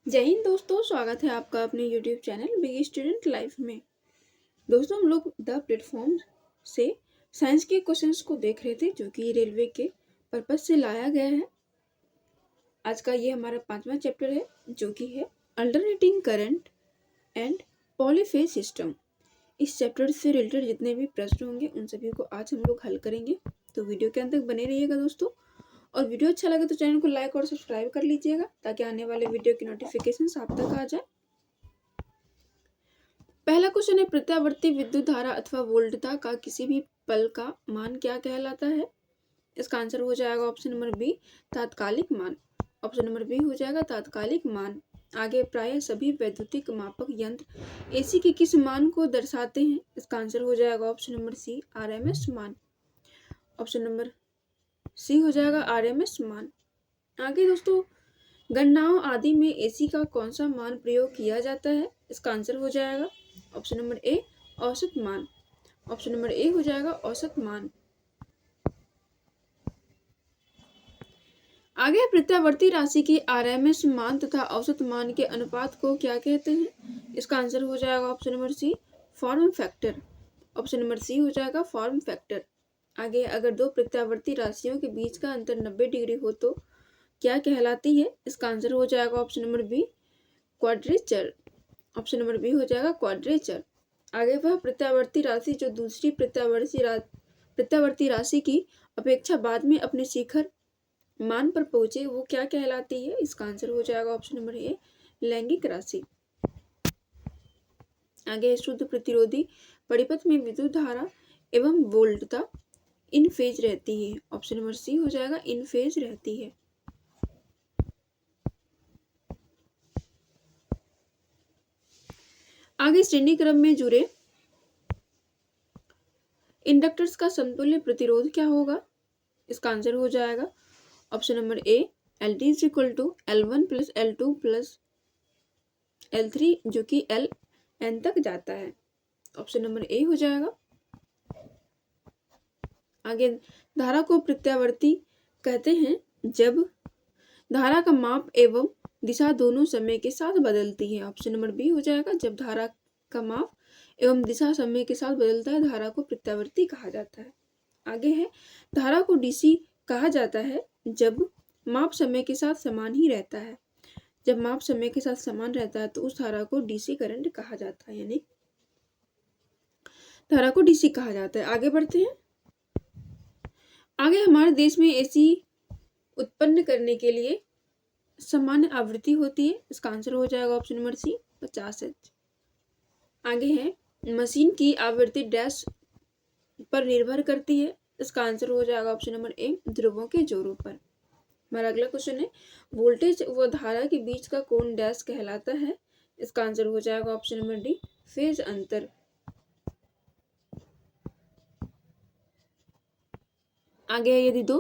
जय हिंद दोस्तों, स्वागत है आपका अपने YouTube channel big student life में। दोस्तों, हम लोग द प्लेटफॉर्म से साइंस के क्वेश्चंस को देख रहे थे जो कि रेलवे के पर्पज से लाया गया है। आज का ये हमारा 5वां चैप्टर है जो कि है alternating current and polyphase system. इस चैप्टर से रिलेटेड जितने भी प्रश्न होंगे उन सभी को आज हम लोग हल करेंगे, तो वीडियो के अंत तक बने रहिएगा दोस्तों। और वीडियो अच्छा लगे तो चैनल को लाइक और सब्सक्राइब कर लीजिएगा ताकि आने वाले वीडियो की नोटिफिकेशन आप तक आ जाए। पहला क्वेश्चन है, प्रत्यावर्ती विद्युत धारा अथवा वोल्टता का किसी भी पल का मान क्या कहलाता है? इसका आंसर हो जाएगा ऑप्शन नंबर बी, तात्कालिक मान। ऑप्शन नंबर बी हो जाएगा तात्कालिक मान। आगे, प्रायः सभी वैद्युतिक मापक यंत्र एसी के किस मान को दर्शाते हैं? इसका आंसर हो जाएगा ऑप्शन नंबर सी, आरएमएस मान। ऑप्शन नंबर सी हो जाएगा आरएमएस मान। आगे दोस्तों, गणनाओं आदि में एसी का कौन सा मान प्रयोग किया जाता है? इसका आंसर हो जाएगा ऑप्शन नंबर ए, औसत मान। ऑप्शन नंबर ए हो जाएगा औसत मान। आगे, प्रत्यावर्ती राशि की आरएमएस मान तथा औसत मान के अनुपात को क्या कहते हैं? इसका आंसर हो जाएगा option number C, form factor. Option number C हो जाएगा फॉर्म फैक्टर। आगे, अगर दो प्रत्यावर्ती राशियों के बीच का अंतर 90 डिग्री हो तो क्या कहलाती है? इसका आंसर हो जाएगा option number B, quadrature. Option number B हो जाएगा क्वाड्रेचर। आगे, वह प्रत्यावर्ती राशि जो दूसरी प्रत्यावर्ती राशि की अपेक्षा बाद में अपने शिखर मान पर पहुंचे वो क्या कहलाती है? इसका आंसर हो जाएगा ऑप्शन नंबर ए, लैंगिक राशि। आगे, शुद्ध प्रतिरोधी परिपथ में विद्युत धारा एवं वोल्टता इन फेज रहती है। ऑप्शन नंबर सी हो जाएगा इन फेज रहती है। आगे, श्रेणी क्रम में जुड़े इंडक्टर्स का समतुल्य प्रतिरोध क्या होगा? इसका आंसर हो जाएगा option number A, L T is equal to L1 plus L2 plus L3 जो कि Ln तक जाता है। ऑप्शन नंबर ए हो जाएगा। आगे, धारा को प्रत्यावर्ती कहते हैं जब धारा का माप एवं दिशा दोनों समय के साथ बदलती है। ऑप्शन नंबर बी हो जाएगा, जब धारा का माप एवं दिशा समय के साथ बदलता है धारा को प्रत्यावर्ती कहा जाता है। आगे है, धारा को डीसी कहा जाता है जब माप समय के साथ समान ही रहता है। जब माप समय के साथ समान रहता है तो उस धारा को डीसी करंट कहा जाता है, यानी धारा को डीसी कहा जाता है। आगे बढ़ते हैं। आगे, हमारे देश में एसी उत्पन्न करने के लिए सामान्य आवृत्ति होती है। इसका आंसर हो जाएगा ऑप्शन नंबर सी, 50 हर्ट्ज। आगे है, मशीन की आवृत्ति डैश पर निर्भर करती है। इसका आंसर हो जाएगा ऑप्शन नंबर ए, ध्रुवों के जोरों पर। हमारा अगला क्वेश्चन है, वोल्टेज व धारा के बीच का कोण डैश कहलाता है? इसका आंसर हो जाएगा ऑप्शन नंबर डी, फेज अंतर। आगे है, यदि दो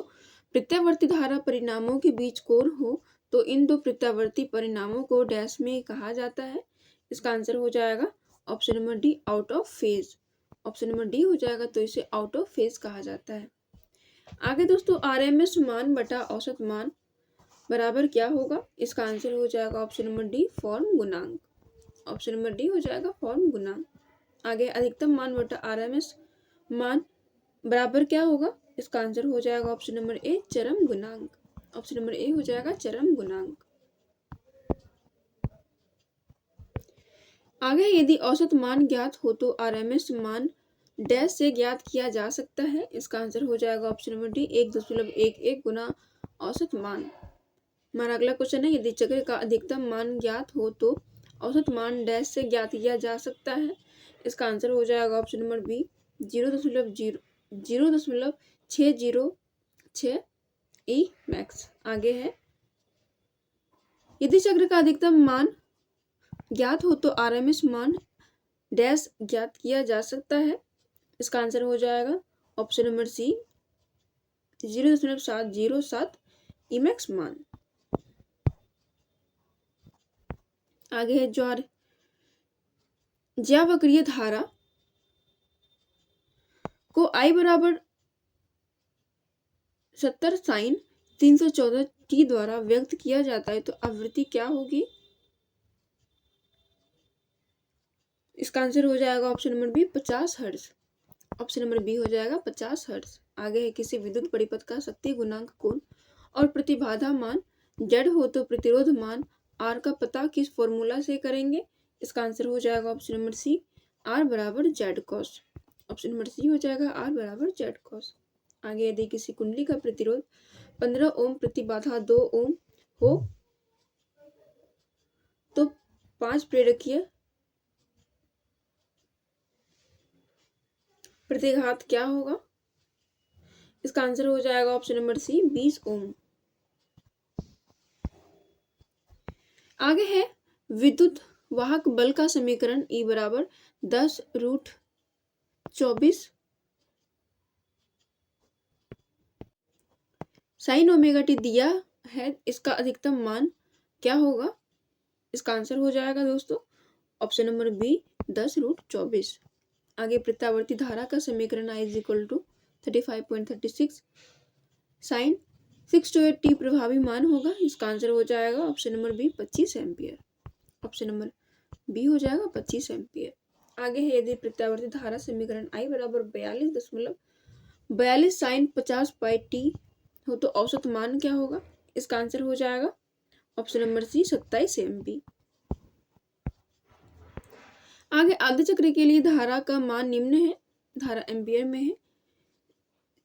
प्रत्यावर्ती धारा परिणामों के बीच कोण हो तो इन दो प्रत्यावर्ती परिणामों को डैश में कहा जाता है। इसका आंसर हो जाएगा option number D, out of phase. Option number D हो जाएगा, तो इसे आउट ऑफ फेज कहा जाता है। आगे दोस्तों, आरएमएस मान बटा औसत मान बराबर क्या होगा? इसका आंसर हो जाएगा ऑप्शन नंबर डी, फॉर्म गुणांक। ऑप्शन नंबर डी हो जाएगा फॉर्म गुणांक। आगे, अधिकतम मान बटा आरएमएस मान बराबर क्या होगा? इसका आंसर हो जाएगा ऑप्शन नंबर ए, चरम गुणांक। ऑप्शन नंबर ए हो जाएगा चरम गुणांक। आगे, यदि औसत मान ज्ञात हो तो आरएमएस मान डैश से ज्ञात किया जा सकता है। इसका आंसर हो जाएगा ऑप्शन नंबर डी, 1.11 गुना औसत मान। हमारा अगला क्वेश्चन है, यदि चक्र का अधिकतम मान ज्ञात हो तो औसत मान डैश से ज्ञात किया जा सकता है। इसका आंसर हो जाएगा option number B, 0.0606 E max. आगे है, यदि चक्र का अधिकतम मान ज्ञात हो तो आरएमएस मान डैश ज्ञात किया जा सकता है। इसका आंसर हो जाएगा ऑप्शन नंबर सी, 0.707 ई मैक्स मान। आगे है, ज्यावक्रीय धारा को I बराबर 70 sin 314 t द्वारा व्यक्त किया जाता है तो आवृत्ति क्या होगी? इसका आंसर हो जाएगा option number B 50 hertz. Option number B हो जाएगा 50 हर्ट्ज। आगे है किसी विद्युत परिपथ का शक्ति गुणांक कोण और प्रतिबाधा मान जड़ हो तो प्रतिरोध मान आर का पता किस फॉर्मूला से करेंगे। इसका आंसर हो जाएगा ऑप्शन नंबर सी आर बराबर Z cos. Option number C हो जाएगा आर बराबर जेड कॉस। आगे यदि किसी कुंडली का प्रतिरोध 15 ओम प्रतिबाधा 2 ओम हो तो 5 प्रेरकीय प्रतिघात क्या होगा। इसका आंसर हो जाएगा ऑप्शन नंबर सी 20 ओम। आगे है विद्युत वाहक बल का समीकरण E बराबर 10√24 साइन ओमेगा टी दिया है, इसका अधिकतम मान क्या होगा। इसका आंसर हो जाएगा दोस्तों ऑप्शन नंबर बी 10√24। आगे प्रत्यावर्ती धारा का समीकरण I = 35.36 साइन 628 टी प्रभावी मान होगा। इसका आंसर हो जाएगा option number B 25 ampere. Option number B हो जाएगा 25 एम्पियर। आगे है यदि प्रत्यावर्ती धारा समीकरण I बराबर 42.42 साइन 50 पाई टी हो तो औसत मान क्या होगा। इसका आंसर हो जाएगा ऑप्शन नंबर सी 27 एम्पी। आगे आधे चक्र के लिए धारा का मान निम्न है, धारा एम्पियर में है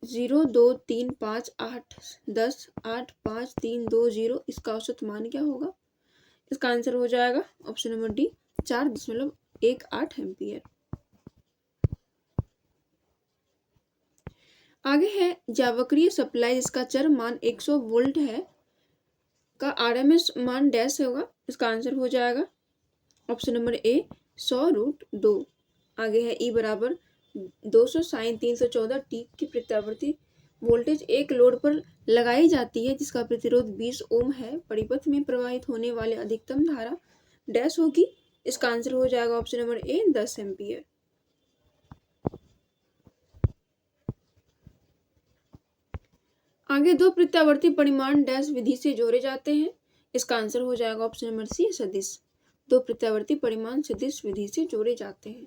0 2 3 5 8 10 8 5 3 2 0। इसका औसत मान क्या होगा। इसका आंसर हो जाएगा ऑप्शन नंबर डी 4.18 एम्पियर। आगे है जावक्रीय सप्लाई जिसका चर मान 100 वोल्ट है का आरएमएस मान डैश होगा। इसका आंसर हो जाएगा ऑप्शन नंबर ए 100√2। आगे है ई बराबर 200 साइन 314 टी की प्रत्यावर्ती वोल्टेज एक लोड पर लगाई जाती है जिसका प्रतिरोध 20 ओम है। परिपथ में प्रवाहित होने वाले अधिकतम धारा डैश होगी। इसका आंसर हो जाएगा ऑप्शन नंबर ए 10 एम्पियर। आगे दो प्रत्यावर्ती परिमाण डैश विधि से जोड़े जाते हैं। इसका आंसर हो जाएगा ऑप्शन नंबर सी सदिश। दो प्रत्यावर्ती परिमाण सदिश विधि से जोड़े जाते हैं।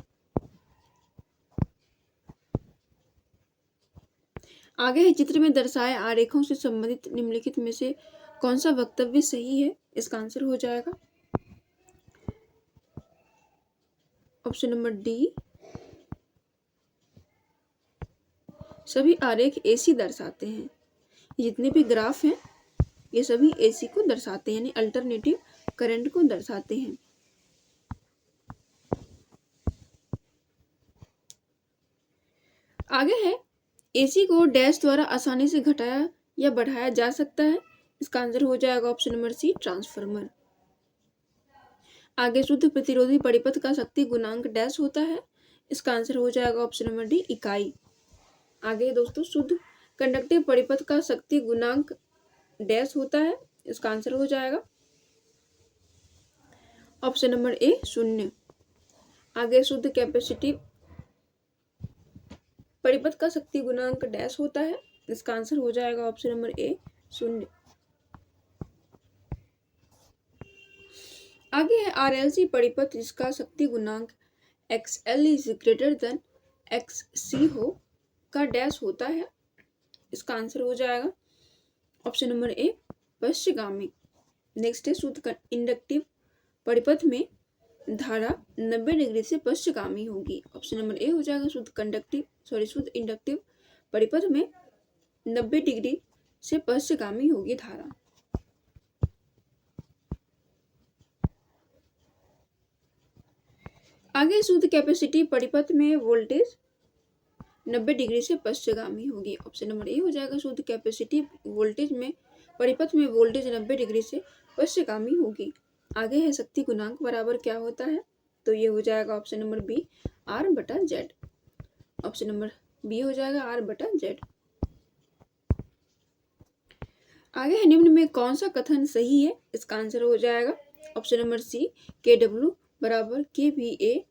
आगे है चित्र में दर्शाए आरेखों से संबंधित निम्नलिखित में से कौन सा वक्तव्य सही है। इसका आंसर हो जाएगा ऑप्शन नंबर डी सभी आरेख एसी दर्शाते हैं। जितने भी ग्राफ हैं ये सभी एसी को दर्शाते हैं, यानी अल्टरनेटिव करंट को दर्शाते हैं। आगे है एसी को डैश द्वारा आसानी से घटाया या बढ़ाया जा सकता है। इसका आंसर हो जाएगा ऑप्शन नंबर सी ट्रांसफार्मर। आगे शुद्ध प्रतिरोधी परिपथ का शक्ति गुणांक डैश होता है। इसका आंसर हो जाएगा ऑप्शन नंबर डी इकाई। आगे दोस्तों शुद्ध कंडक्टिव परिपथ का शक्ति गुणांक डैश होता है। इसका आंसर हो जाएगा ऑप्शन नंबर ए 0। आगे शुद्ध कैपेसिटिव परिपथ का शक्ति गुणांक डैश होता है। इसका आंसर हो जाएगा ऑप्शन नंबर ए 0। आगे है आरएलसी परिपथ जिसका शक्ति गुणांक XL > XC हो का डैश होता है। इसका आंसर हो जाएगा ऑप्शन नंबर ए पश्चिमगामी। नेक्स्ट है शुद्ध इंडक्टिव परिपथ में धारा 90 डिग्री से पश्चिमगामी होगी। ऑप्शन नंबर ए हो जाएगा शुद्ध इंडक्टिव परिपथ में 90 डिग्री से पश्चिमगामी होगी धारा। आगे शुद्ध कैपेसिटी परिपथ में वोल्टेज 90 डिग्री से पश्चिमगामी होगी। ऑप्शन नंबर ए हो जाएगा शुद्ध कैपेसिटी वोल्टेज में परिपथ में वोल्टेज 90 डिग्री से पश्चिमगामी होगी। आगे है शक्ति गुणांक बराबर क्या होता है, तो ये हो जाएगा option number B R/Z। Option number B हो जाएगा R/Z। आगे है निम्न में कौन सा कथन सही है। इसका आंसर हो जाएगा ऑप्शन नंबर सी KW बराबर KVA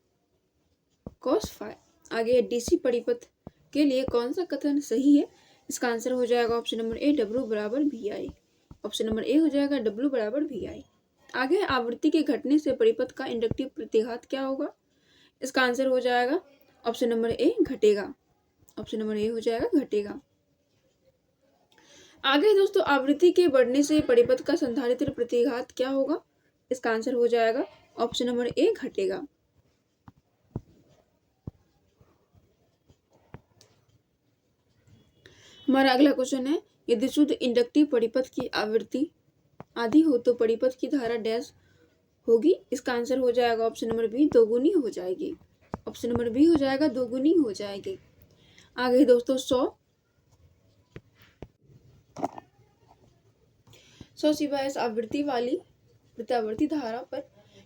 cos phi। आगे है डीसी परिपथ के लिए कौन सा कथन सही है। इसका आंसर हो जाएगा ऑप्शन नंबर ए W बराबर VI। ऑप्शन नंबर ए हो जाएगा W बराबर VI। आगे है आवृत्ति के घटने से परिपथ का इंडक्टिव प्रतिघात क्या होगा। इसका आंसर हो जाएगा ऑप्शन नंबर ए घटेगा। ऑप्शन नंबर ए हो जाएगा घटेगा। आगे दोस्तों, आवृत्ति के बढ़ने से परिपथ का संधारित्र प्रतिघात क्या होगा? इसका आंसर हो जाएगा ऑप्शन नंबर ए घटेगा। हमारा अगला क्वेश्चन है, यदि शुद्ध इंडक्टिव परिपथ की आवृत्ति आधी हो तो परिपथ की धारा डैश होगी। इसका आंसर हो जाएगा ऑप्शन नंबर बी दोगुनी हो जाएगी। ऑप्शन नंबर बी हो जाएगा दोगुनी हो जाएगी। आगे दोस्तों 100 सीवाइस आवृत्ति वाली प्रत्यावर्ती धारा पर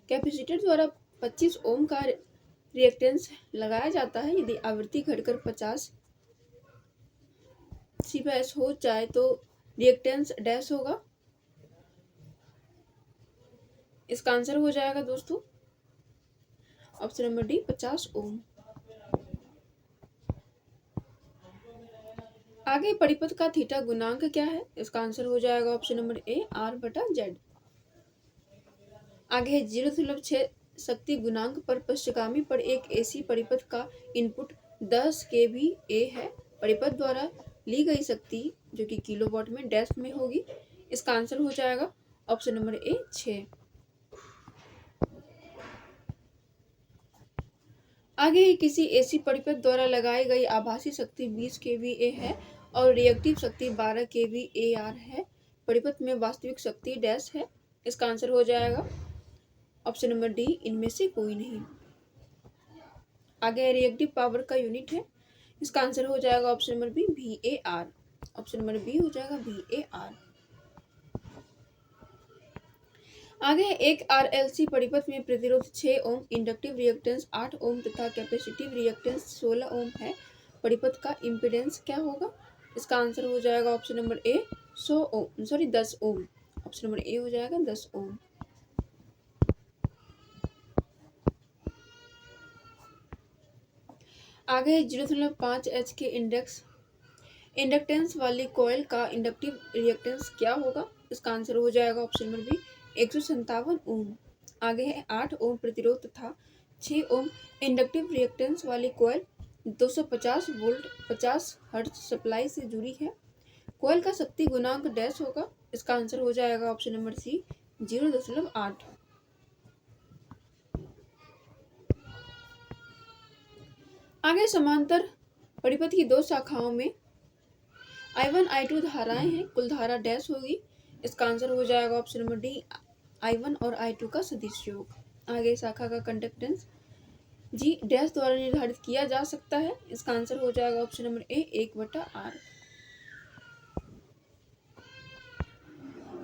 कैपेसिटर द्वारा 25 ओम का रिएक्टेंस लगाया जाता है। यदि आवृत्ति घटकर 50 सीवाइस हो जाए तो रिएक्टेंस डैश होगा। इसका आंसर हो जाएगा दोस्तों ऑप्शन नंबर डी 50 ओम। आगे परिपथ का थीटा गुणांक क्या है? इसका आंसर हो जाएगा ऑप्शन नंबर ए R/Z। आगे 0.6 शक्ति गुणांक पर पश्चगामी पर एक एसी परिपथ का इनपुट 10 kVA है। परिपथ द्वारा ली गई शक्ति जो कि किलोवाट में डैश में होगी। इसका आंसर हो जाएगा ऑप्शन नंबर ए 6। आगे किसी एसी परिपथ द्वारा लगाई गई आभासी शक्ति 20 kVA है और रिएक्टिव शक्ति 12 kVAR है। परिपथ में वास्तविक शक्ति डैश है। इसका आंसर हो जाएगा ऑप्शन नंबर डी इनमें से कोई नहीं। आगे रिएक्टिव पावर का यूनिट है। इसका आंसर हो जाएगा option number B VAR। Option number B हो जाएगा VAR। आगे एक RLC परिपथ में प्रतिरोध 6 ओम, इंडक्टिव रिएक्टेंस 8 ओम तथा कैपेसिटिव रिएक्टेंस 16 ओम है। परिपथ का इम्पीडेंस क्या होगा? इसका आंसर हो जाएगा option number A 10 ohm. Option number A हो जाएगा 10 ओम। आगे 0.5 H के इंडक्टेंस वाली कॉइल का इंडक्टिव रिएक्टेंस क्या होगा? इसका आंसर हो जाएगा ऑप्शन नंबर बी 157 ओम। आगे है 8 ओम प्रतिरोध तथा 6 ओम इंडक्टिव रिएक्टेंस वाली कॉइल 250 वोल्ट 50 हर्ट्ज सप्लाई से जुड़ी है। कॉइल का शक्ति गुणांक डैश होगा। इसका आंसर हो जाएगा ऑप्शन नंबर सी 0.8। आगे समांतर परिपथ की दो शाखाओं में I1 I2 धाराएं हैं। कुल धारा डैश होगी। इसका आंसर हो जाएगा ऑप्शन नंबर डी I1 और I2 का सदिश योग। आगे शाखा का कंडक्टेंस G डैश द्वारा निर्धारित किया जा सकता है। इसका आंसर हो जाएगा ऑप्शन नंबर ए 1/R।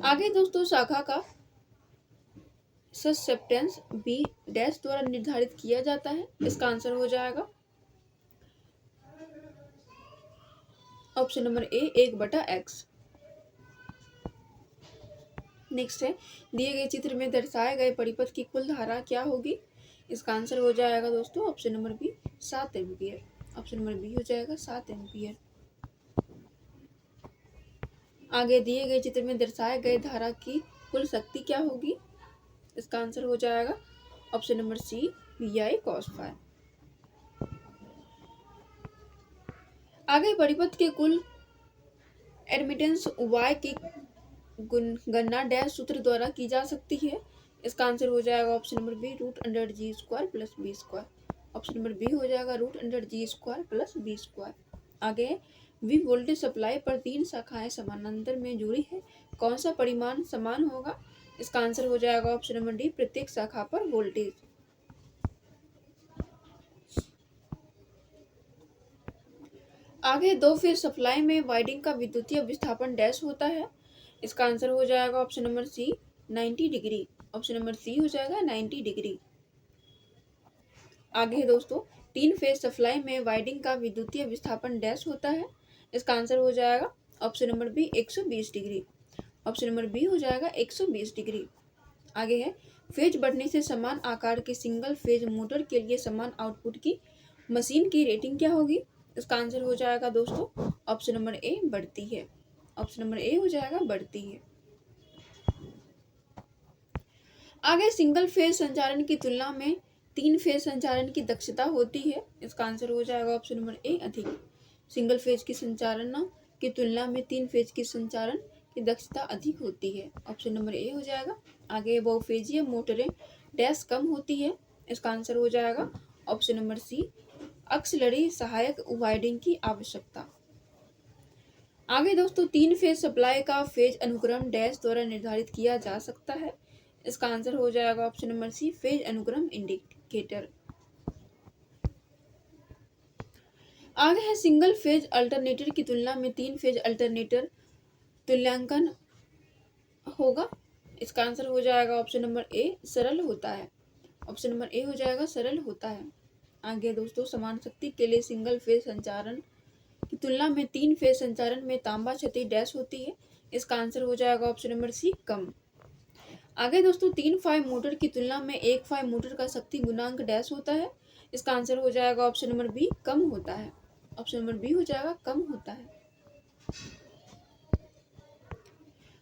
आगे दोस्तों शाखा का ससेप्टेंस B डैश द्वारा निर्धारित किया जाता है। इसका आंसर हो जाएगा ऑप्शन नंबर ए 1/X। नेक्स्ट है, दिए गए चित्र में दर्शाए गए परिपथ की कुल धारा क्या होगी? इसका आंसर हो जाएगा दोस्तों option number B 7 ampere. Option number B हो जाएगा 7 एम्पियर। आगे दिए गए चित्र में दर्शाए गए धारा की कुल शक्ति क्या होगी? इसका आंसर हो जाएगा option number C VI cos phi। आगे परिपथ के कुल एडमिटेंस Y की गणना डैश सूत्र द्वारा की जा सकती है। इसका आंसर हो जाएगा option number B √G² + B²। Option number B हो जाएगा √G² + B²। आगे V वोल्टेज सप्लाई पर 3 शाखाएं समानांतर में जुड़ी है। कौन सा परिमाण समान होगा? इसका आंसर हो जाएगा ऑप्शन नंबर डी प्रत्येक शाखा पर वोल्टेज। आगे 2 फेज सप्लाई में वाइंडिंग का विद्युतीय विस्थापन डैश होता है। इसका आंसर हो जाएगा option number C 90 degree. Option number C हो जाएगा 90 डिग्री। आगे दोस्तों 3 फेज सप्लाई में वाइंडिंग का विद्युतीय विस्थापन डैश होता है। इसका आंसर हो जाएगा option number B 120 degree. Option number B हो जाएगा 120 डिग्री। आगे है, फेज बढ़ने से समान आकार के सिंगल फेज मोटर के लिए समान आउटपुट की मशीन की रेटिंग क्या होगी? इसका आंसर हो जाएगा दोस्तों ऑप्शन नंबर ए बढ़ती है। ऑप्शन नंबर ए हो जाएगा बढ़ती है। आगे सिंगल फेज संचालन की तुलना में तीन फेज संचालन की दक्षता होती है? इसका आंसर हो जाएगा ऑप्शन नंबर ए अधिक। सिंगल फेज की संचालन की तुलना में तीन फेज की संचालन की दक्षता अधिक होती है। ऑप्शन नंबर ए हो जाएगा। आगे बहुफेजीय मोटरें डैश कम होती है। इसका आंसर हो जाएगा ऑप्शन नंबर सी अक्सलरी सहायक वाइडिंग की आवश्यकता। आगे दोस्तों तीन फेज सप्लाई का फेज अनुक्रम डैश द्वारा निर्धारित किया जा सकता है। इसका आंसर हो जाएगा ऑप्शन नंबर सी फेज अनुक्रम इंडिकेटर। आगे है सिंगल फेज अल्टरनेटर की तुलना में तीन फेज अल्टरनेटर तुल्यांकन होगा। इसका आंसर हो जाएगा ऑप्शन नंबर ए सरल होता है। ऑप्शन नंबर ए हो जाएगा सरल होता है। आगे दोस्तों समान शक्ति के लिए सिंगल फेज संचारण की तुलना में तीन फेज संचारण में तांबा क्षति डैश होती है। इसका आंसर हो जाएगा ऑप्शन नंबर सी कम। आगे दोस्तों तीन फाइव मोटर की तुलना में एक फाइव मोटर का शक्ति गुणांक डैश होता है। इसका आंसर हो जाएगा ऑप्शन नंबर बी कम होता है। ऑप्शन नंबर बी हो जाएगा कम होता है।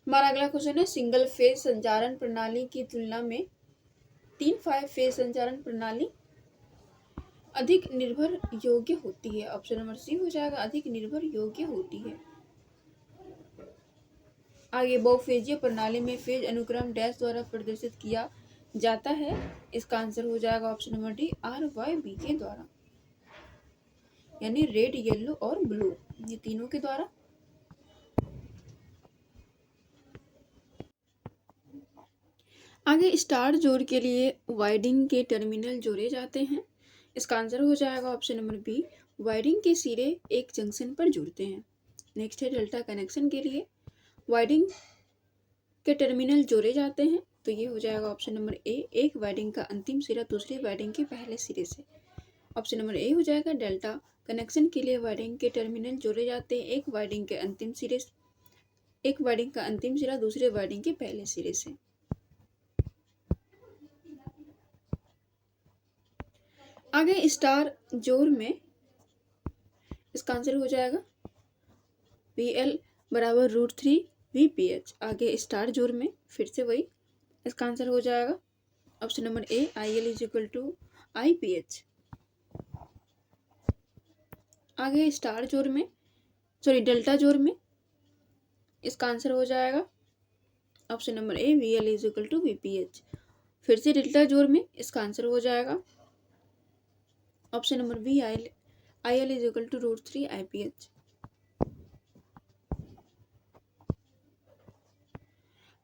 हमारा अगला क्वेश्चन है सिंगल फेज संचारण प्रणाली की तुलना में तीन फाइव फेज संचारण प्रणाली अधिक निर्भर योग्य होती है। ऑप्शन नंबर सी हो जाएगा अधिक निर्भर योग्य होती है। आगे बहुफेजीय प्रणाली में फेज अनुक्रम डैश द्वारा प्रदर्शित किया जाता है। इसका आंसर हो जाएगा option number D R Y B के द्वारा, यानी रेड येलो और ब्लू, ये तीनों के द्वारा। आगे स्टार जोड़ के लिए वाइडिंग के टर्मिनल जोड़े जाते हैं। इसका आंसर हो जाएगा ऑप्शन नंबर बी वायरिंग के सिरे एक जंक्शन पर जुड़ते हैं। नेक्स्ट है डेल्टा कनेक्शन के लिए वायरिंग के टर्मिनल जोड़े जाते हैं। तो ये हो जाएगा ऑप्शन नंबर ए एक वायरिंग का अंतिम सिरा दूसरी वायरिंग के पहले सिरे से। ऑप्शन नंबर ए हो जाएगा डेल्टा कनेक्शन के लिए वायरिंग के टर्मिनल जोड़े जाते हैं एक वायरिंग का अंतिम सिरा दूसरे वायरिंग के पहले सिरे से। आगे स्टार जोड़ में इसका आंसर हो जाएगा VL बराबर √3 VPH। आगे स्टार जोड़ में फिर से वही, इसका आंसर हो जाएगा ऑप्शन नंबर ए IL = IPH। आगे स्टार जोड़ में डेल्टा जोड़ में इसका आंसर हो जाएगा ऑप्शन नंबर ए VL = VPH। फिर से डेल्टा जोड़ में इसका आंसर हो जाएगा option number B IL = √3 IPH।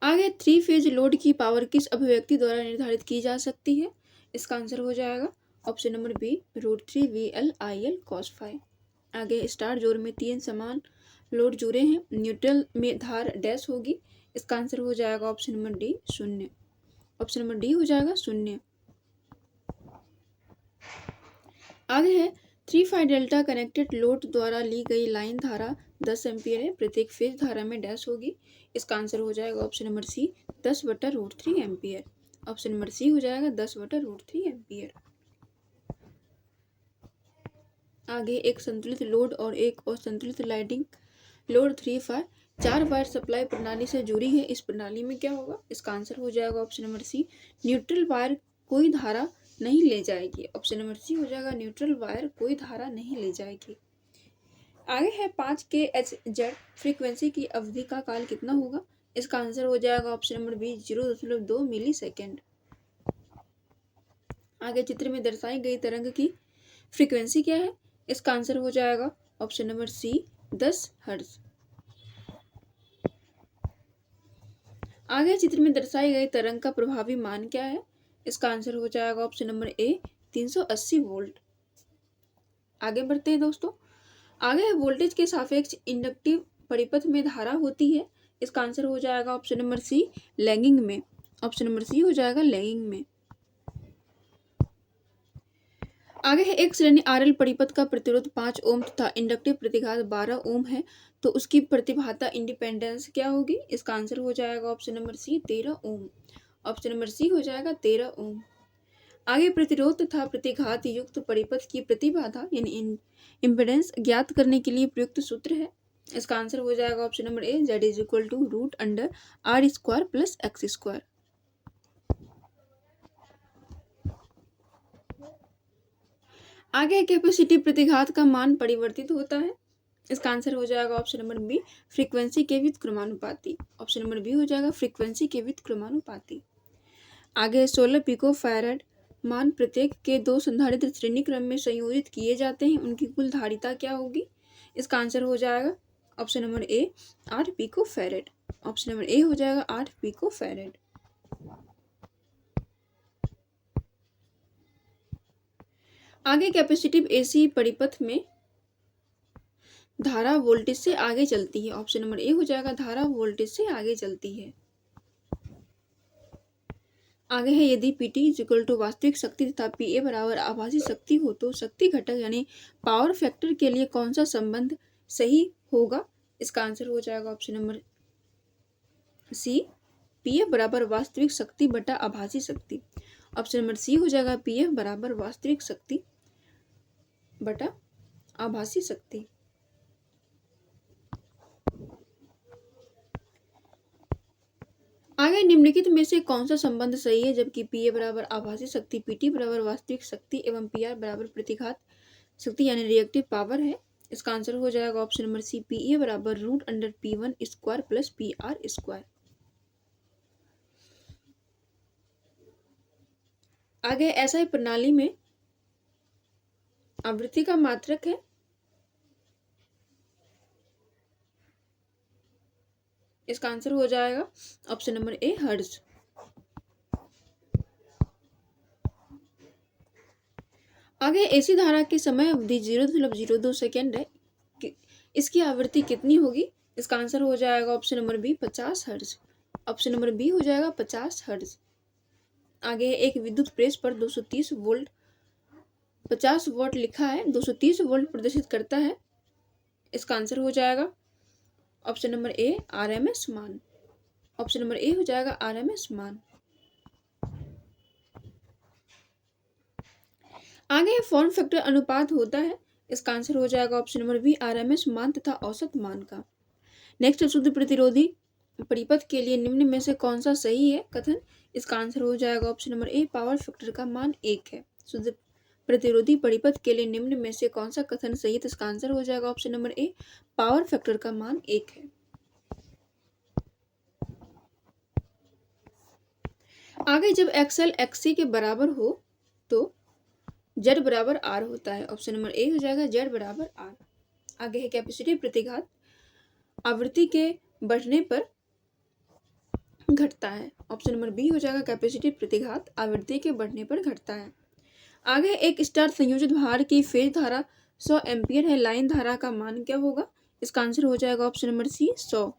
आगे थ्री फेज लोड की पावर किस अभिव्यक्ति द्वारा निर्धारित की जा सकती है? इसका आंसर हो जाएगा option number B √3 VL IL cos phi। आगे स्टार जोड़ में तीन समान लोड जुड़े हैं, न्यूट्रल में धार डैश होगी। इसका आंसर हो जाएगा option number D 0। Option number D हो जाएगा 0। आगे है 3 डेल्टा कनेक्टेड लोड द्वारा ली गई लाइन धारा 10 एम्पियर है, प्रत्येक फेज धारा में डैश होगी। इसका आंसर हो जाएगा option number C 10/√3 ampere. Option number C हो जाएगा 10/√3 एम्पियर। आगे एक संतुलित लोड और एक असंतुलित लाइटिंग लोड 3 4 वायर सप्लाई प्रणाली से जुड़ी है। इस प्रणाली में क्या होगा? इसका आंसर हो जाएगा option number C neutral wire कोई धारा नहीं ले जाएगी। ऑप्शन नंबर सी हो जाएगा न्यूट्रल वायर कोई धारा नहीं ले जाएगी। आगे है 5 kHz फ्रीक्वेंसी की अवधि का काल कितना होगा? इसका आंसर हो जाएगा ऑप्शन नंबर बी 0.2 मिलीसेकेंड। आगे चित्र में दर्शाई गई तरंग की फ्रीक्वेंसी क्या है? इसका आंसर हो जाएगा ऑप्शन नंबर सी 10 हर्ट्ज। आगे चित्र में दर्शाई गई तरंग का प्रभावी मान क्या है? इसका आंसर हो जाएगा ऑप्शन नंबर ए 380 वोल्ट। आगे बढ़ते हैं दोस्तों। आगे है वोल्टेज के सापेक्ष इंडक्टिव परिपथ में धारा होती है। इसका आंसर हो जाएगा ऑप्शन नंबर सी लैगिंग में। ऑप्शन नंबर सी हो जाएगा लैगिंग में। आगे है एक श्रेणी RL परिपथ का प्रतिरोध 5 ओम तथा इंडक्टिव प्रतिघात 12 ओम है, तो उसकी प्रतिबाधा इंडिपेंडेंस क्या होगी? इसका आंसर हो जाएगा ऑप्शन नंबर सी 13 ओम। ऑप्शन नंबर सी हो जाएगा 13 ओम। आगे प्रतिरोध तथा प्रतिघात युक्त परिपथ की प्रतिबाधा यानी इम्पीडेंस ज्ञात करने के लिए प्रयुक्त सूत्र है। इसका आंसर हो जाएगा ऑप्शन नंबर ए Z = √R² + X²। आगे कैपेसिटी प्रतिघात का मान परिवर्तित होता है। इसका आंसर हो जाएगा ऑप्शन नंबर बी, फ्रीक्वेंसी के व्युत्क्रमानुपाती। ऑप्शन नंबर बी हो जाएगा फ्रीक्वेंसी के व्युत्क्रमानुपाती। आगे 16 पिको फैराड मान प्रत्येक के 2 संधारित्र श्रेणी क्रम में संयोजित किए जाते हैं, उनकी कुल धारिता क्या होगी? इसका आंसर हो जाएगा option number A, 8 pico farad. Option number A हो जाएगा 8 पिको फैराड। आगे कैपेसिटिव एसी परिपथ में धारा वोल्टेज से आगे चलती है। ऑप्शन नंबर ए हो जाएगा धारा वोल्टेज से आगे चलती है। आगे है यदि PT इक्वल टू वास्तविक शक्ति तथा PA बराबर आभासी शक्ति हो तो शक्ति घटक यानी पावर फैक्टर के लिए कौन सा संबंध सही होगा? इसका आंसर हो जाएगा ऑप्शन नंबर सी, PF बराबर वास्तविक शक्ति बटा आभासी शक्ति। ऑप्शन नंबर सी हो जाएगा PF बराबर वास्तविक शक्ति बटा आभासी शक्ति। आगे निम्नलिखित में से कौन सा संबंध सही है जबकि PA बराबर आभासी शक्ति, PT बराबर वास्तविक शक्ति एवं PR बराबर प्रतिघात शक्ति यानी रिएक्टिव पावर है? इसका आंसर हो जाएगा ऑप्शन नंबर सी, PA बराबर √P1 square plus PR square. आगे SI प्रणाली में आवृत्ति का मात्रक है। इसका आंसर हो जाएगा ऑप्शन नंबर ए, हर्ट्ज। आगे एसी धारा की समय अवधि 0.02 सेकेंड है, इसकी आवृत्ति कितनी होगी? इसका आंसर हो जाएगा option number B, 50 hertz. Option number B हो जाएगा 50 हर्ट्ज। आगे एक विद्युत प्रेस पर 230 वोल्ट 50 वॉट लिखा है, 230 वोल्ट प्रदर्शित करता है। इसका आंसर हो जाएगा ऑप्शन नंबर ए, RMS मान। ऑप्शन नंबर ए हो जाएगा RMS मान। आगे फॉर्म फैक्टर अनुपात होता है। इसका आंसर हो जाएगा ऑप्शन नंबर बी, RMS मान तथा औसत मान का। नेक्स्ट, शुद्ध प्रतिरोधी परिपथ के लिए निम्न में से कौन सा सही है कथन? इसका आंसर हो जाएगा ऑप्शन नंबर ए, पावर फैक्टर का मान 1 है। शुद्ध प्रतिरोधी परिपथ के लिए निम्न में से कौन सा कथन सही है? तो इसका आंसर हो जाएगा ऑप्शन नंबर ए, पावर फैक्टर का मान 1 है। आगे जब XL XC के बराबर हो तो Z बराबर R होता है। ऑप्शन नंबर ए हो जाएगा Z बराबर R। आगे है कैपेसिटिव प्रतिघात आवृत्ति के बढ़ने पर घटता है। ऑप्शन नंबर बी हो जाएगा कैपेसिटिव प्रतिघात आवृत्ति के बढ़ने पर घटता है। आगे एक स्टार संयोजित भार की फेज धारा 100 एम्पियर है, लाइन धारा का मान क्या होगा? इसका आंसर हो जाएगा ऑप्शन नंबर सी, 100।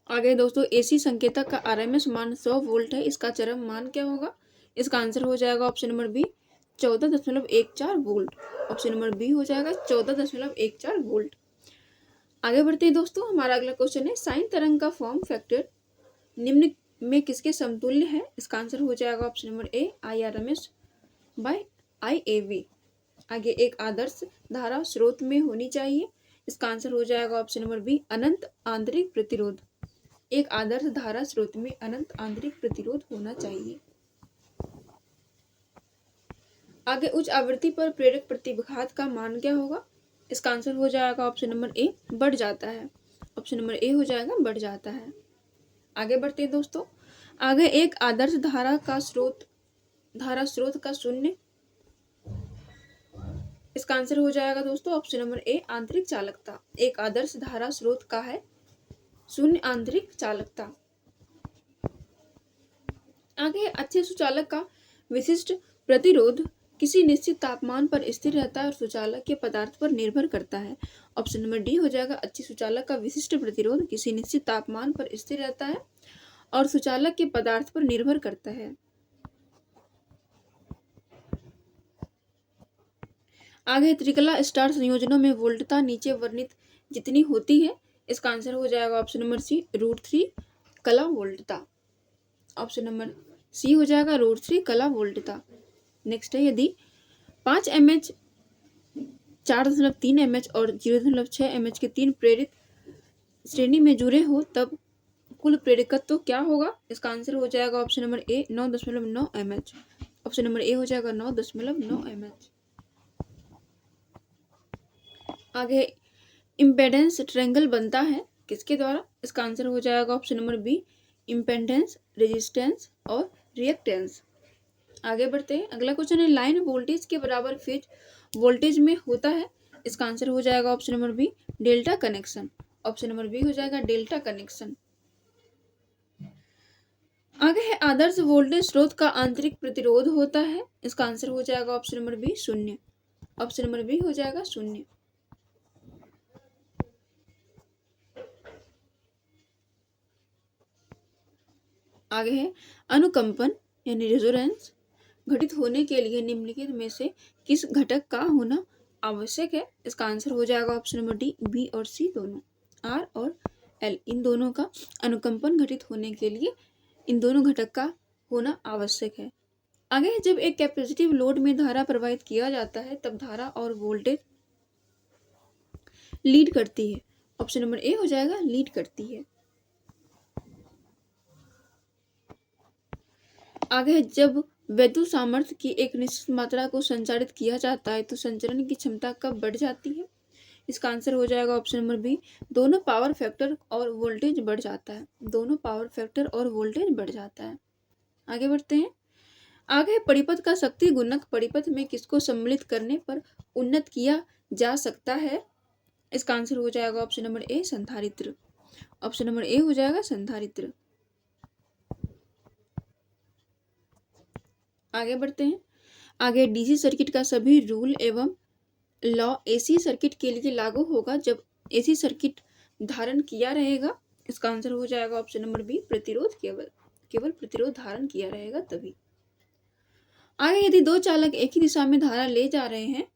आगे दोस्तों एसी संकेतक का RMS मान 100 वोल्ट है, इसका चरम मान क्या होगा? इसका आंसर हो जाएगा option number B, 14.14 volt. Option number B हो जाएगा 14.14 वोल्ट। आगे बढ़ते हैं दोस्तों, हमारा अगला क्वेश्चन है साइन तरंग का फॉर्म फैक्टर निम्न में किसके समतुल्य है? इसका आंसर हो जाएगा option number A, IRMS by IAV। आगे एक आदर्श धारा स्रोत में होनी चाहिए। इसका आंसर हो जाएगा ऑप्शन नंबर बी, अनंत आंतरिक प्रतिरोध। एक आदर्श धारा स्रोत में अनंत आंतरिक प्रतिरोध होना चाहिए। आगे उच्च आवृत्ति पर प्रेरक प्रतिघात का मान क्या होगा? इसका आंसर हो जाएगा ऑप्शन नंबर ए, बढ़ जाता है। ऑप्शन नंबर ए हो जाएगा बढ़ जाता है। आगे बढ़ते हैं दोस्तों, आगे एक आदर्श धारा स्रोत का शून्य। इसका आंसर हो जाएगा दोस्तों ऑप्शन नंबर ए, आंतरिक चालकता। एक आदर्श धारा स्रोत का है शून्य आंतरिक चालकता। आगे अच्छे सुचालक का विशिष्ट प्रतिरोध किसी निश्चित तापमान पर स्थिर रहता है और सुचालक के पदार्थ पर निर्भर करता है। ऑप्शन नंबर डी हो जाएगा अच्छी सुचालक का विशिष्ट प्रतिरोध किसी निश्चित तापमान पर स्थिर रहता है और सुचालक के पदार्थ पर निर्भर करता है। आगे त्रिकला स्टार संयोजनों में वोल्टता नीचे वर्णित जितनी होती है। इसका आंसर हो जाएगा ऑप्शन नंबर सी, √3 कला वोल्टता। ऑप्शन नंबर सी हो जाएगा √3 कला वोल्टता। नेक्स्ट है यदि 5 mH 4.3 mH और 0.6 mH के 3 प्रेरित श्रेणी में जुड़े हो तब कुल प्रेरकत्व क्या होगा? इसका आंसर हो जाएगा option number A, 9.9 mH। Option number A हो जाएगा 9.9 mH। आगे इम्पेडेंस ट्रायंगल बनता है किसके द्वारा? इसका आंसर हो जाएगा option number B, impedance, resistance और रिएक्टेंस। आगे बढ़ते हैं, अगला क्वेश्चन है लाइन वोल्टेज के बराबर फेज वोल्टेज में होता है। इसका आंसर हो जाएगा option number B, delta connection. Option number B हो जाएगा डेल्टा कनेक्शन। आगे है आदर्श वोल्टेज स्रोत का आंतरिक प्रतिरोध होता है। इसका आंसर हो जाएगा ऑप्शन नंबर बी, शून्य। ऑप्शन नंबर बी हो जाएगा शून्य। आगे है अनुकंपन यानी रेजोनेंस घटित होने के लिए निम्नलिखित में से किस घटक का होना आवश्यक है? इसका आंसर हो जाएगा ऑप्शन नंबर डी, बी और सी दोनों। आर और एल इन दोनों का अनुकंपन घटित होने के लिए इन दोनों घटक का होना आवश्यक है। आगे जब एक कैपेसिटिव लोड में धारा प्रवाहित किया जाता है तब धारा और वोल्टेज लीड करती है। ऑप्शन नंबर ए हो जाएगा लीड करती है। आगे जब विद्युत सामर्थ्य की एक निश्चित मात्रा को संचारित किया जाता है तो संचरण की क्षमता कब बढ़ जाती है? इसका आंसर हो जाएगा ऑप्शन नंबर बी, दोनों पावर फैक्टर और वोल्टेज बढ़ जाता है। दोनों पावर फैक्टर और वोल्टेज बढ़ जाता है। आगे बढ़ते हैं, आगे परिपथ का शक्ति गुणक परिपथ में किसको सम्मिलित करने पर उन्नत किया जा सकता है? इसका आंसर हो जाएगा ऑप्शन नंबर ए, संधारित्र। ऑप्शन नंबर ए हो जाएगा संधारित्र। आगे बढ़ते हैं, आगे डीसी सर्किट का सभी रूल एवं लॉ एसी सर्किट के लिए लागू होगा जब एसी सर्किट धारण किया रहेगा। इसका आंसर हो जाएगा ऑप्शन नंबर बी, प्रतिरोध केवल प्रतिरोध धारण किया रहेगा तभी। आगे यदि दो चालक एक ही दिशा में धारा ले जा रहे हैं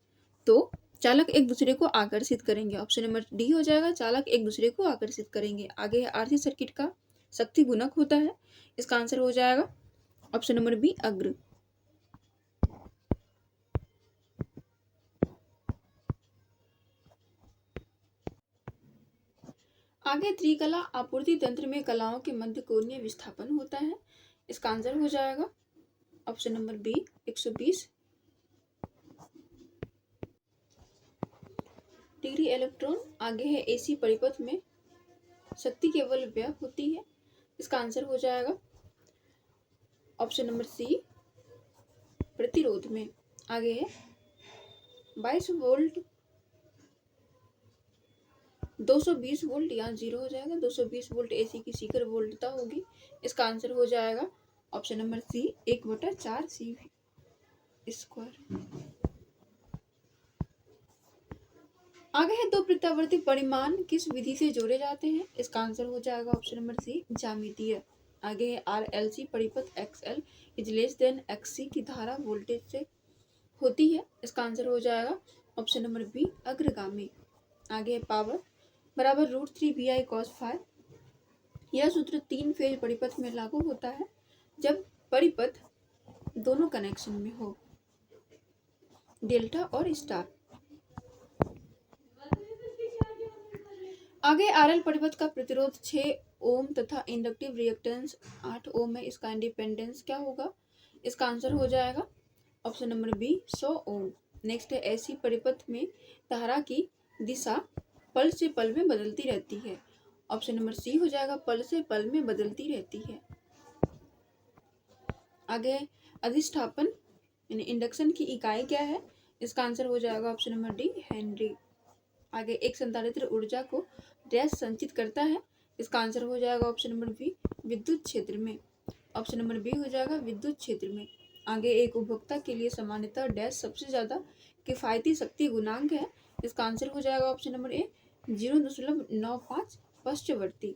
तो चालक एक दूसरे को आकर्षित करेंगे। ऑप्शन नंबर डी हो जाएगा, चालक एक दूसरे को आकर्षित करेंगे। आगे आरसी सर्किट का शक्ति गुणक होता है। इसका आंसर हो जाएगा ऑप्शन नंबर बी, अग्र। आगे त्रिकला आपूर्ति तंत्र में कलाओं के मध्य कोणीय विस्थापन होता है। इसका आंसर हो जाएगा option number B, 120 degree electron. आगे है एसी परिपथ में शक्ति केवल व्यय होती है। इसका आंसर हो जाएगा ऑप्शन नंबर सी, प्रतिरोध में। आगे है 22 वोल्ट 220 वोल्ट, यहाँ 0 हो जाएगा। 220 वोल्ट एसी की शिखर वोल्टता होगी। इसका आंसर हो जाएगा ऑप्शन नंबर सी, 1/4 सी स्क्वायर। आगे है दो प्रत्यावर्ती परिमाण किस विधि से जोड़े जाते हैं? इसका आंसर हो जाएगा ऑप्शन नंबर सी, ज्यामितीय। आगे है आर एल सी परिपथ एक्सएल इज लेस देन एक्ससी की धारा वोल्टेज से होती है। इसका आंसर हो जाएगा ऑप्शन नंबर बी, अग्रगामी। आगे है पावर बराबर √3 VI cos फाई। यह सूत्र 3 फेज परिपथ में लागू होता है जब परिपथ दोनों कनेक्शन में हो, डेल्टा और स्टार। आगे आरएल परिपथ का प्रतिरोध 6 ओम तथा इंडक्टिव रिएक्टेंस 8 ओम है। इसका इंडिपेंडेंस क्या होगा? इसका आंसर हो जाएगा ऑप्शन नंबर बी, 100 ओम। नेक्स्ट है ऐसी परिपथ में धारा की दिशा पल से पल में बदलती रहती है। ऑप्शन नंबर सी हो जाएगा, पल से पल में बदलती रहती है। आगे अधिष्ठापन यानी इंडक्शन की इकाई क्या है? इसका आंसर हो जाएगा ऑप्शन नंबर डी, हेनरी। आगे एक संधारित्र ऊर्जा को डैश संचित करता है। इसका आंसर हो जाएगा ऑप्शन नंबर बी, विद्युत क्षेत्र में। ऑप्शन नंबर बी हो जाएगा विद्युत क्षेत्र में। आगे एक उपभोक्ता के लिए सामान्यतः डैश सबसे ज्यादा किफायती शक्ति गुणांक है। इसका आंसर हो जाएगा ऑप्शन नंबर ए, 0.95 पश्चवर्ती।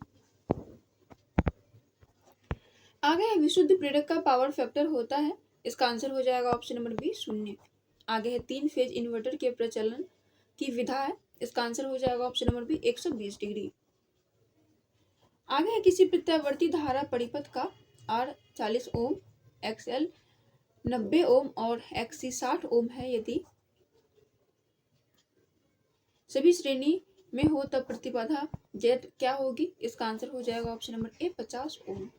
आगे है विशुद्ध प्रेरक का पावर फैक्टर होता है। इसका आंसर हो जाएगा ऑप्शन नंबर बी, 0। आगे है 3 फेज इन्वर्टर के प्रचलन की विधा है। इसका आंसर हो जाएगा ऑप्शन नंबर बी, 120 डिग्री। आगे है किसी प्रत्यावर्ती धारा परिपथ का आर 40 ओम, एक्सएल 90 ओम और एक्सी 60 ओम है। यदि सभी श्रेणी में हो तब प्रतिबाधा जेड क्या होगी? इसका आंसर हो जाएगा ऑप्शन नंबर ए, 50 ओम।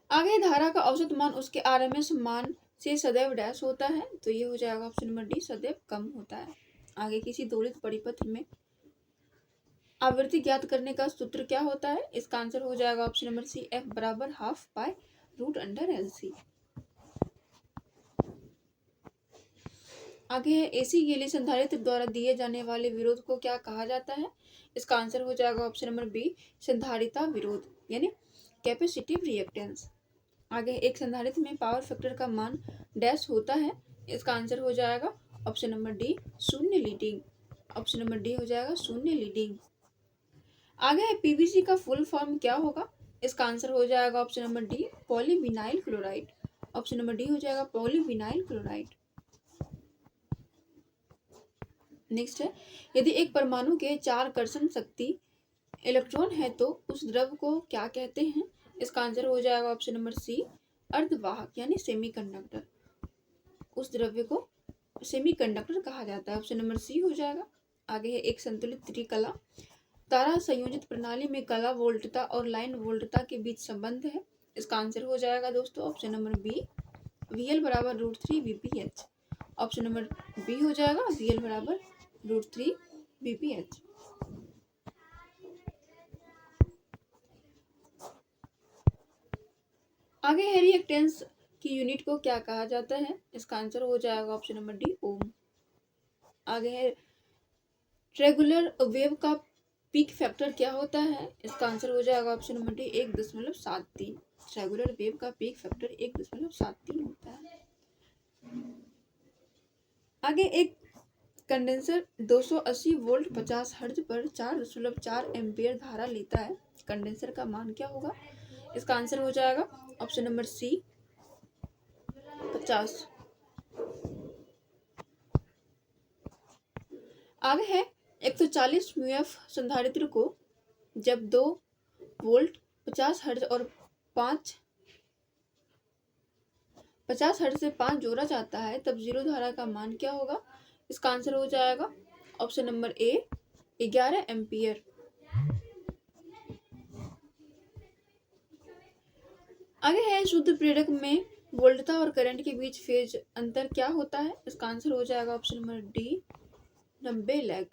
आगे धारा का औसत मान उसके आरएमएस मान से सदैव डैश होता है, तो ये हो जाएगा ऑप्शन नंबर डी, सदैव कम होता है। आगे किसी दोलित परिपथ में आवृत्ति ज्ञात करने का सूत्र क्या होता है? इसका आंसर हो जाएगा ऑप्शन नंबर सी, एफ बराबर half pi root under LC. आगे है एसी के लिए संधारित्र द्वारा दिए जाने वाले विरोध को क्या कहा जाता है? इसका आंसर हो जाएगा ऑप्शन नंबर बी, संधारिता विरोध यानी कैपेसिटिव रिएक्टेंस। आगे एक संधारित्र में पावर फैक्टर का मान डैश होता है, इसका आंसर हो जाएगा ऑप्शन नंबर डी, शून्य लीडिंग। ऑप्शन नंबर डी हो जाएगा शून्य लीडिंग। आगे है पीवीसी का फुल फॉर्म क्या होगा? इसका आंसर हो जाएगा option number D, polyvinyl chloride. Option number D हो जाएगा पॉलीविनाइल क्लोराइड। नेक्स्ट है, यदि एक परमाणु के 4 कर्षण शक्ति इलेक्ट्रॉन है तो उस द्रव को क्या कहते हैं? इसका आंसर हो जाएगा ऑप्शन नंबर सी, अर्धवाहक यानी सेमीकंडक्टर। उस द्रव्य को सेमीकंडक्टर कहा जाता है। ऑप्शन नंबर सी हो जाएगा। आगे है एक संतुलित त्रिकला तारा संयोजित प्रणाली में कला वोल्टता और लाइन वोल्टता के बीच संबंध है, इसका आंसर हो जाएगा दोस्तों ऑप्शन नंबर बी, VL बराबर √3 VPH। ऑप्शन नंबर बी हो जाएगा VL बराबर √3 VPH। आगे है रिएक्टेंस की यूनिट को क्या कहा जाता है? इसका आंसर हो जाएगा ऑप्शन नंबर डी, ओम। आगे है रेगुलर वेव का पीक फैक्टर क्या होता है? इसका आंसर हो जाएगा option number D, 1.73। Regular wave का पीक फैक्टर 1.73 होता है। आगे एक कंडेंसर 280 वोल्ट 50 हर्ट्ज पर 4.4 एम्पियर धारा लेता है, कंडेंसर का मान क्या होगा? इसका आंसर हो जाएगा ऑप्शन नंबर सी, 50। आगे है 140 म्यूएफ संधारित्र को जब 2 वोल्ट 50 हर्ट्ज और 50 हर्ट्ज से 5 जोड़ा जाता है तब जीरो धारा का मान क्या होगा? इसका आंसर हो जाएगा ऑप्शन नंबर ए, 11 एम्पियर। आगे है शुद्ध प्रेरक में वोल्टता और करंट के बीच फेज अंतर क्या होता है? इसका आंसर हो जाएगा ऑप्शन नंबर डी, 90 लैग।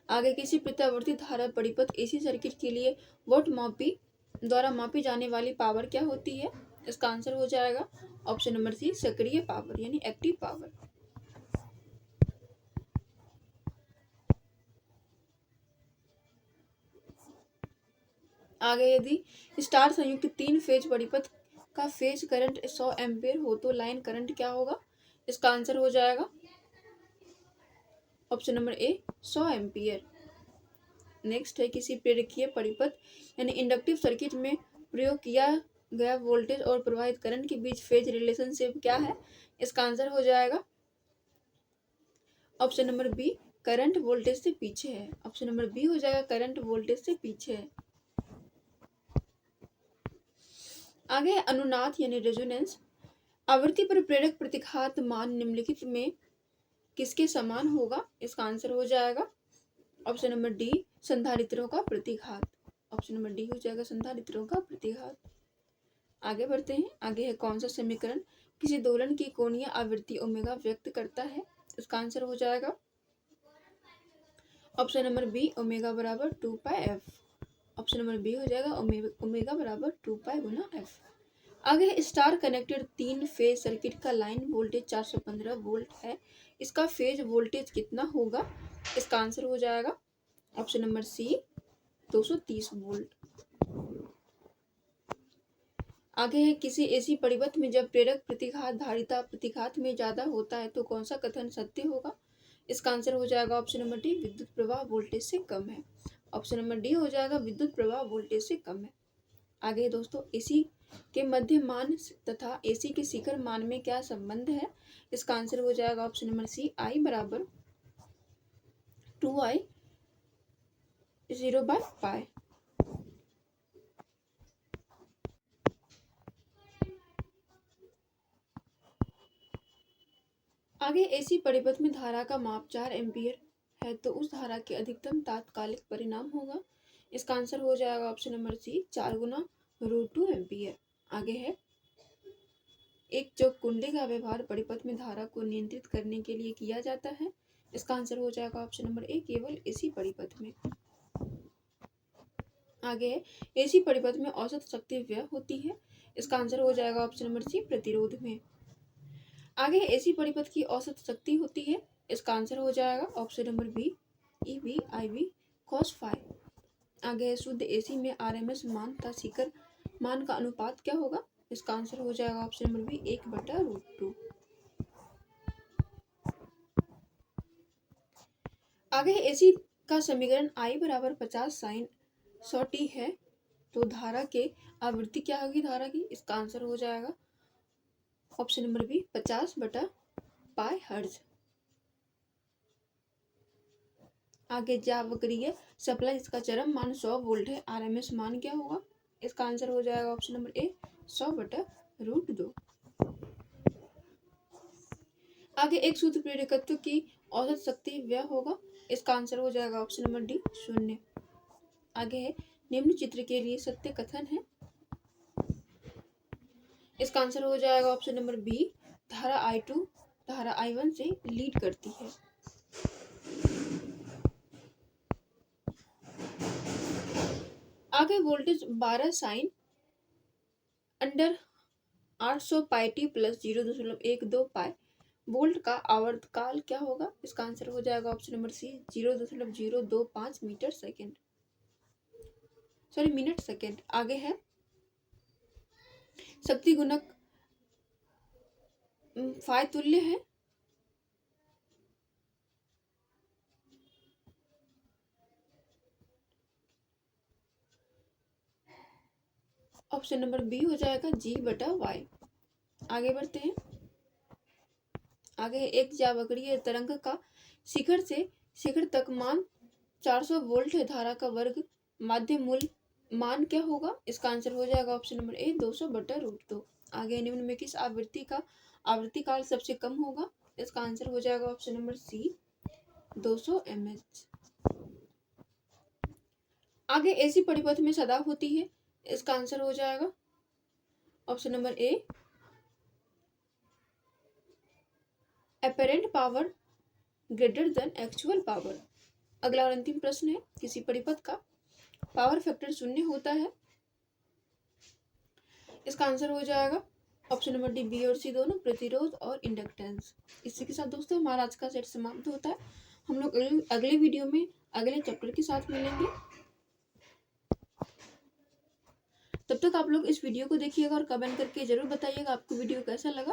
आगे किसी प्रत्यावर्ती धारा परिपथ एसी सर्किट के लिए वोल्ट मापी द्वारा मापी जाने वाली पावर क्या होती है? इसका आंसर हो जाएगा ऑप्शन नंबर सी, सक्रिय पावर यानी एक्टिव पावर। आगे यदि स्टार संयुक्त 3 फेज परिपथ का फेज करंट 100 एम्पियर हो तो लाइन करंट क्या होगा? इसका आंसर हो जाएगा ऑप्शन नंबर ए, 100 एम्पियर। नेक्स्ट है किसी प्रेरकीय परिपथ यानी इंडक्टिव सर्किट में प्रयोग किया गया वोल्टेज और प्रवाहित करंट के बीच फेज रिलेशनशिप क्या है? इसका आंसर हो जाएगा option number B, current voltage से पीछे है। ऑप्शन नंबर बी हो जाएगा करंट वोल्टेज से पीछे है। आगे है अनुनाद यानी रेजोनेंस। आवृत्ति पर प्रेरक प्रतिघात मान निम्नलिखित में किसके समान होगा? इसका आंसर हो जाएगा ऑप्शन नंबर डी, संधारित्रों का प्रतिघात। ऑप्शन नंबर डी हो जाएगा संधारित्रों का प्रतिघात। आगे बढ़ते हैं। आगे है कौन सा समीकरण किसी दोलन की कोणीय आवृत्ति ओमेगा व्यक्त करता है? इसका आंसर हो जाएगा ऑप्शन नंबर बी, ओमेगा बराबर 2πf। ऑप्शन नंबर बी हो जाएगा ओमेगा बराबर 2π गुना एफ। आगे है स्टार कनेक्टेड 3 फेज सर्किट का लाइन वोल्टेज 415 वोल्ट है, इसका फेज वोल्टेज कितना होगा? इसका आंसर हो जाएगा ऑप्शन नंबर सी, 230 वोल्ट। आगे है किसी एसी परिपथ में जब प्रेरक प्रतिघात धारिता प्रतिघात में ज्यादा होता है तो कौन सा कथन सत्य होगा? इसका आंसर हो जाएगा ऑप्शन नंबर डी, विद्युत प्रवाह वोल्टेज से कम है। ऑप्शन नंबर डी हो जाएगा विद्युत प्रवाह वोल्टेज से कम है। आगे दोस्तों एसी के मध्य मान तथा एसी के शिखर मान में क्या संबंध है? इसका आंसर हो जाएगा ऑप्शन नंबर सी, आई बराबर 2I 0/π। आगे एसी परिपथ में धारा का माप 4 एम्पियर है तो उस धारा के अधिकतम तात्कालिक परिणाम होगा। इसका आंसर हो जाएगा ऑप्शन नंबर सी, 4 गुना √2 एम्पियर। आगे है एक चौक कुंडली का व्यवहार परिपथ में धारा को नियंत्रित करने के लिए किया जाता है। इसका आंसर हो जाएगा ऑप्शन नंबर ए, केवल एसी परिपथ में। आगे है एसी परिपथ में औसत शक्ति व्यय होती है। इसका आंसर हो जाएगा ऑप्शन नंबर सी, प्रतिरोध में। आगे एसी परिपथ की औसत शक्ति होती है। इसका आंसर हो जाएगा option number B, EV IV cos φ। आगे है शुद्ध एसी में RMS मान तथा शिखर मान का अनुपात क्या होगा। इसका आंसर हो जाएगा ऑप्शन नंबर बी, 1/√2। आगे एसी का समीकरण I बराबर 50 sin 100t है, तो धारा के आवृत्ति क्या होगी धारा की। इसका आंसर हो जाएगा ऑप्शन नंबर बी, 50/π हर्ट्ज। आगे जावक्रीय सप्लाई इसका चरम मान 100 वोल्ट है, RMS मान क्या होगा। इसका आंसर हो जाएगा ऑप्शन नंबर ए, 100/√2। आगे एक सूत्र प्रेरकत्व की औसत शक्ति व्यय होगा। इसका आंसर हो जाएगा ऑप्शन नंबर डी, 0। आगे है निम्न चित्र के लिए सत्य कथन है। इसका आंसर हो जाएगा ऑप्शन नंबर बी, धारा I2 धारा I1 से लीड करती है। आगे voltage 12 sine under 800πt plus 0.12 pi volt का आवर्तकाल क्या होगा। इसका आंसर हो जाएगा option number C, 0.025 minute second. आगे है शक्ति गुणक फाई तुल्य है। ऑप्शन नंबर बी हो जाएगा G/Y। आगे बढ़ते हैं। आगे एक जावक्रीय तरंग का शिखर से शिखर तक मान 400 वोल्ट है, धारा का वर्ग माध्य मूल मान क्या होगा। इसका आंसर हो जाएगा ऑप्शन नंबर ए, 200/√2। आगे निम्न में किस आवृत्ति का आवृत्ति काल सबसे कम होगा। इसका आंसर हो जाएगा ऑप्शन नंबर सी, 200 mH। आगे एसी परिपथ में सदा होती है। इसका आंसर हो जाएगा ऑप्शन नंबर ए, apparent power greater than actual power. अगला और अंतिम प्रश्न है, किसी परिपथ का पावर फैक्टर 0 होता है। इसका आंसर हो जाएगा ऑप्शन नंबर डी, बी और सी दोनों, प्रतिरोध और इंडक्टेंस। इसी के साथ दोस्तों हमारा आज का सेट समाप्त होता है। हम लोग अगले वीडियो में अगले चैप्टर के साथ मिलेंगे। तब तक आप लोग इस वीडियो को देखिएगा और कमेंट करके जरूर बताइएगा आपको वीडियो कैसा लगा।